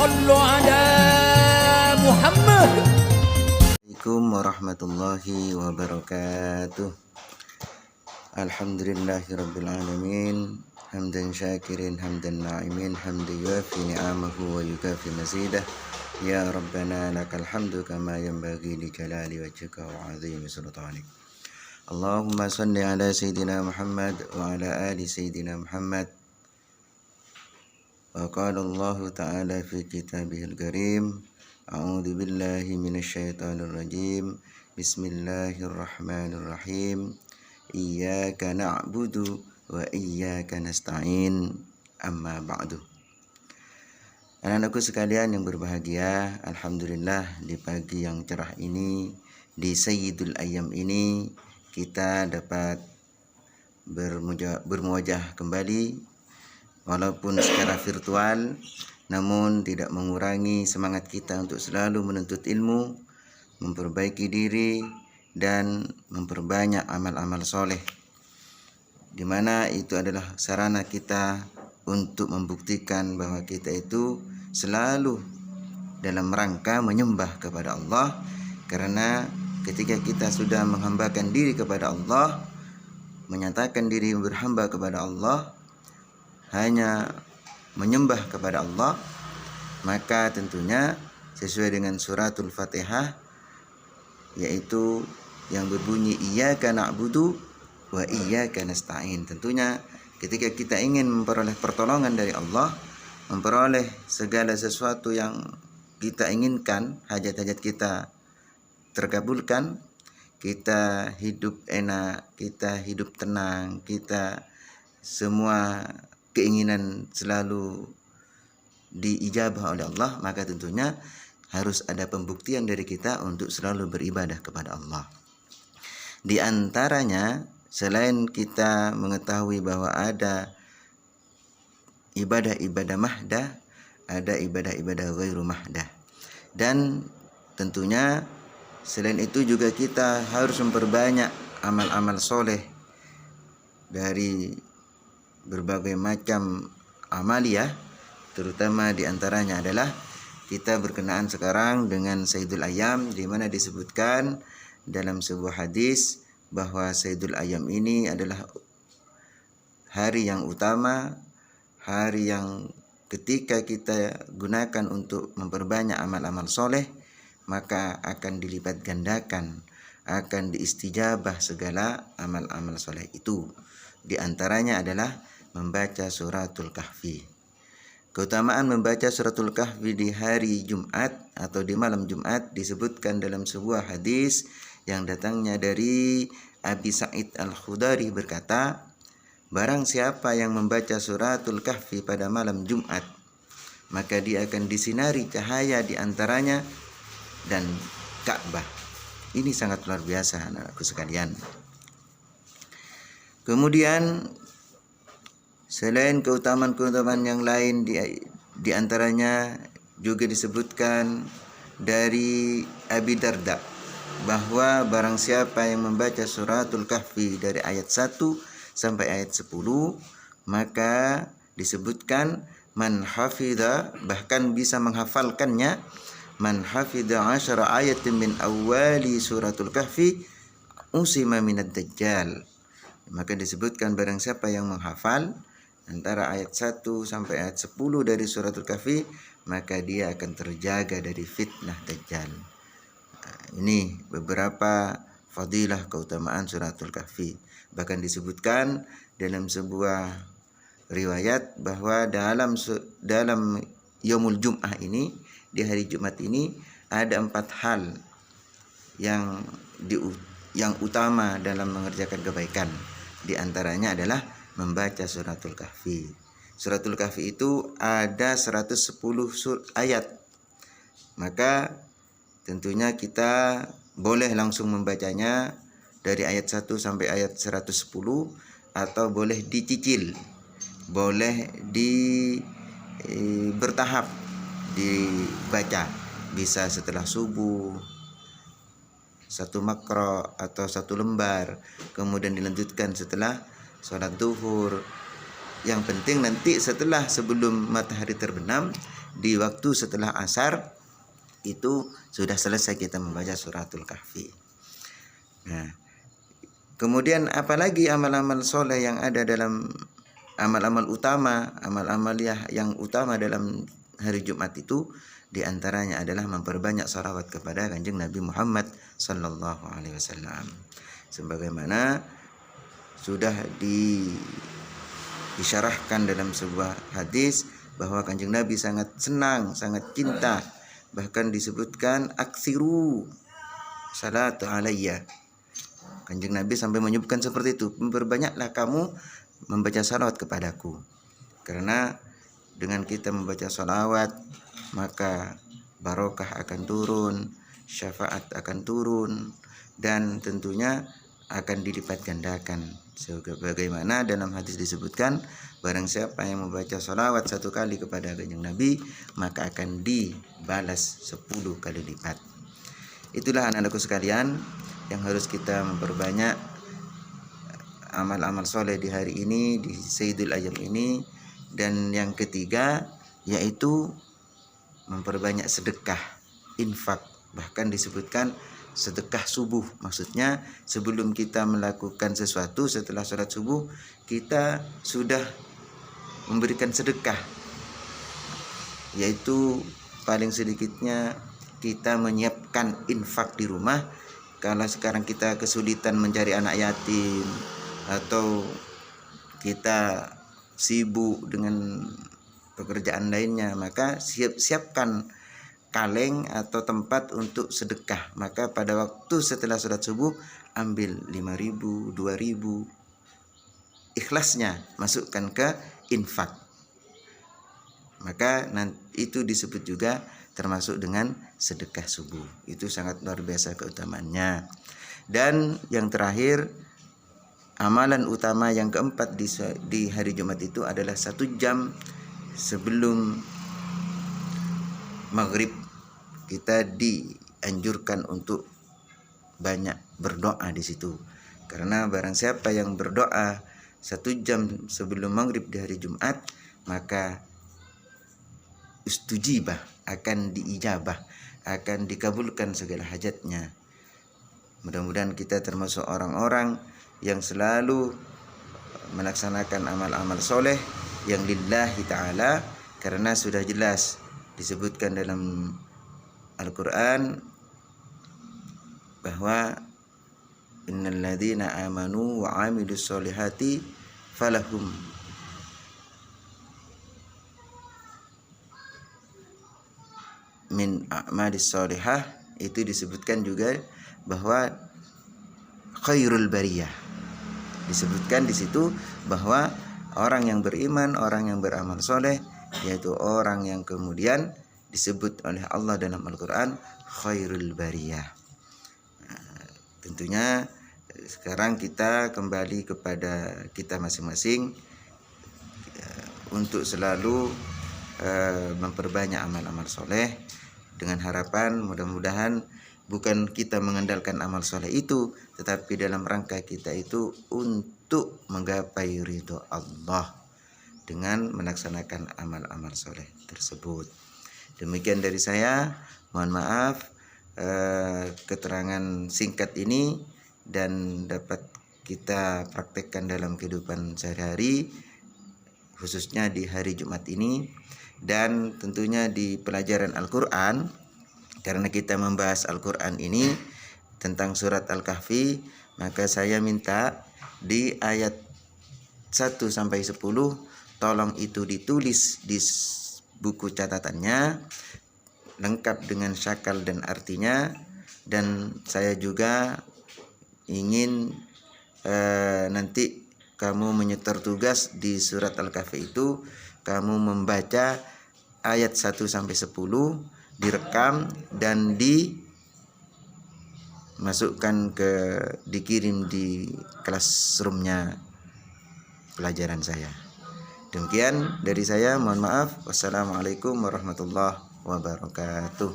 صلوا على محمد. Assalamualaikum warahmatullahi wabarakatuh. Alhamdulillahirabbil alamin. Hamdan syakirin hamdan na'imin hamdan yuafi ni'amahu wa yukafi mazidah. Ya Rabbana lakal hamdu kama yanbaghi li jalali wajhika wa 'azimi sultanik. Allahumma salli ala sayyidina Muhammad wa ala ali sayyidina Muhammad. Wa qala Allah ta'ala fi kitabihil karim. A'udzu billahi minasyaitonir rajim. Bismillahirrahmanirrahim. Iyyaka na'budu wa iyyaka nasta'in. Amma ba'du. Anak-anakku sekalian yang berbahagia, alhamdulillah di pagi yang cerah ini, di Sayyidul Ayyam ini, kita dapat bermuajah kembali walaupun secara virtual, namun tidak mengurangi semangat kita untuk selalu menuntut ilmu, memperbaiki diri, dan memperbanyak amal-amal soleh, di mana itu adalah sarana kita untuk membuktikan bahwa kita itu selalu dalam rangka menyembah kepada Allah. Karena ketika kita sudah menghambakan diri kepada Allah, menyatakan diri berhamba kepada Allah, hanya menyembah kepada Allah, maka tentunya sesuai dengan suratul Fatihah, yaitu yang berbunyi iyyaka na'budu wa iyyaka nasta'in. Tentunya ketika kita ingin memperoleh pertolongan dari Allah, memperoleh segala sesuatu yang kita inginkan, hajat-hajat kita terkabulkan, kita hidup enak, kita hidup tenang, kita semua keinginan selalu diijabah oleh Allah, maka tentunya harus ada pembuktian dari kita untuk selalu beribadah kepada Allah. Di antaranya, selain kita mengetahui bahwa ada ibadah-ibadah mahdah, ada ibadah-ibadah ghairu mahdah. Dan tentunya selain itu juga kita harus memperbanyak amal-amal soleh dari berbagai macam amaliyah, terutama diantaranya adalah kita berkenaan sekarang dengan Sayyidul Ayyam, di mana disebutkan dalam sebuah hadis bahwa Sayyidul Ayyam ini adalah hari yang utama, hari yang ketika kita gunakan untuk memperbanyak amal-amal soleh, maka akan dilipat gandakan, akan diistijabah segala amal-amal soleh itu. Di antaranya adalah membaca suratul kahfi. Keutamaan membaca suratul kahfi di hari Jumat atau di malam Jumat disebutkan dalam sebuah hadis yang datangnya dari Abi Sa'id Al-Khudari berkata, barang siapa yang membaca suratul kahfi pada malam Jumat, maka dia akan disinari cahaya di antaranya dan Ka'bah. Ini sangat luar biasa, anak-anakku sekalian. Kemudian selain keutamaan-keutamaan yang lain, di antaranya juga disebutkan dari Abi Darda bahwa barang siapa yang membaca suratul kahfi dari ayat 1 sampai ayat 10, maka disebutkan man hafidha, bahkan bisa menghafalkannya, man hafidha 10 ayatin min awali suratul kahfi usima minad dajjal. Maka disebutkan barang siapa yang menghafal antara ayat 1 sampai ayat 10 dari suratul kahfi, maka dia akan terjaga dari fitnah dajjal. Ini beberapa fadilah keutamaan suratul kahfi. Bahkan disebutkan dalam sebuah riwayat bahwa dalam yaumul jum'ah ini, di hari Jumat ini, ada 4 hal yang utama dalam mengerjakan kebaikan. Di antaranya adalah membaca suratul kahfi. Suratul kahfi itu ada 110 ayat. Maka tentunya kita boleh langsung membacanya dari ayat 1 sampai ayat 110, atau boleh dicicil, boleh bertahap dibaca. Bisa setelah subuh 1 makro atau 1 lembar, kemudian dilanjutkan setelah sholat duhur. Yang penting nanti sebelum matahari terbenam, di waktu setelah asar itu sudah selesai kita membaca suratul kahfi. Nah, kemudian apalagi amal-amal soleh yang ada dalam amal-amal utama, amal-amal yang utama dalam hari Jumat itu, diantaranya adalah memperbanyak salawat kepada Kanjeng Nabi Muhammad sallallahu alaihi wasallam. Sebagaimana sudah disyarahkan dalam sebuah hadis bahwa Kanjeng Nabi sangat senang, sangat cinta, bahkan disebutkan aksiru salatu alayya. Kanjeng Nabi sampai menyebutkan seperti itu, memperbanyaklah kamu membaca salawat kepadaku, karena dengan kita membaca salawat maka barokah akan turun, syafaat akan turun, dan tentunya akan dilipat gandakan. Sebagaimana dalam hadis disebutkan, barang siapa yang membaca salawat 1 kali kepada Kanjeng Nabi maka akan dibalas 10 kali lipat. Itulah anak-anakku sekalian yang harus kita memperbanyak amal-amal soleh di hari ini, di Sayyidul Ayyam ini. Dan yang ketiga yaitu memperbanyak sedekah, infak. Bahkan disebutkan sedekah subuh, maksudnya sebelum kita melakukan sesuatu, setelah sholat subuh kita sudah memberikan sedekah, yaitu paling sedikitnya kita menyiapkan infak di rumah. Kalau sekarang kita kesulitan mencari anak yatim atau kita sibuk dengan pekerjaan lainnya, maka siapkan kaleng atau tempat untuk sedekah. Maka pada waktu setelah sholat subuh ambil 5.000, 2.000, ikhlasnya masukkan ke infak. Maka itu disebut juga termasuk dengan sedekah subuh. Itu sangat luar biasa keutamaannya. Dan yang terakhir, amalan utama yang keempat di hari Jumat itu adalah 1 jam sebelum maghrib kita dianjurkan untuk banyak berdoa di situ. Karena barang siapa yang berdoa 1 jam sebelum maghrib di hari Jumat, maka ustujibah, akan diijabah, akan dikabulkan segala hajatnya. Mudah-mudahan kita termasuk orang-orang yang selalu melaksanakan amal-amal soleh yang lillahi ta'ala, karena sudah jelas disebutkan dalam Al-Quran bahwa innal ladzina amanu wa amilus solihati falahum min a'malis solihah. Itu disebutkan juga bahwa khairul bariyah, disebutkan di situ bahwa orang yang beriman, orang yang beramal soleh, yaitu orang yang kemudian disebut oleh Allah dalam Al-Quran khairul bariyah. Nah, tentunya sekarang kita kembali kepada kita masing-masing untuk selalu memperbanyak amal-amal soleh, dengan harapan mudah-mudahan bukan kita mengandalkan amal soleh itu, tetapi dalam rangka kita itu untuk menggapai ridho Allah dengan melaksanakan amal-amal soleh tersebut. Demikian dari saya, mohon maaf keterangan singkat ini dan dapat kita praktekkan dalam kehidupan sehari-hari, khususnya di hari Jumat ini. Dan tentunya di pelajaran Al-Quran, karena kita membahas Al-Quran ini tentang surat Al-Kahfi, maka saya minta di ayat 1 sampai 10 tolong itu ditulis di buku catatannya lengkap dengan syakal dan artinya. Dan saya juga ingin nanti kamu menyetor tugas di surat Al-Kahfi itu, kamu membaca ayat 1 sampai 10, direkam dan dimasukkan dikirim di classroomnya pelajaran saya. Demikian dari saya, mohon maaf. Wassalamualaikum warahmatullahi wabarakatuh.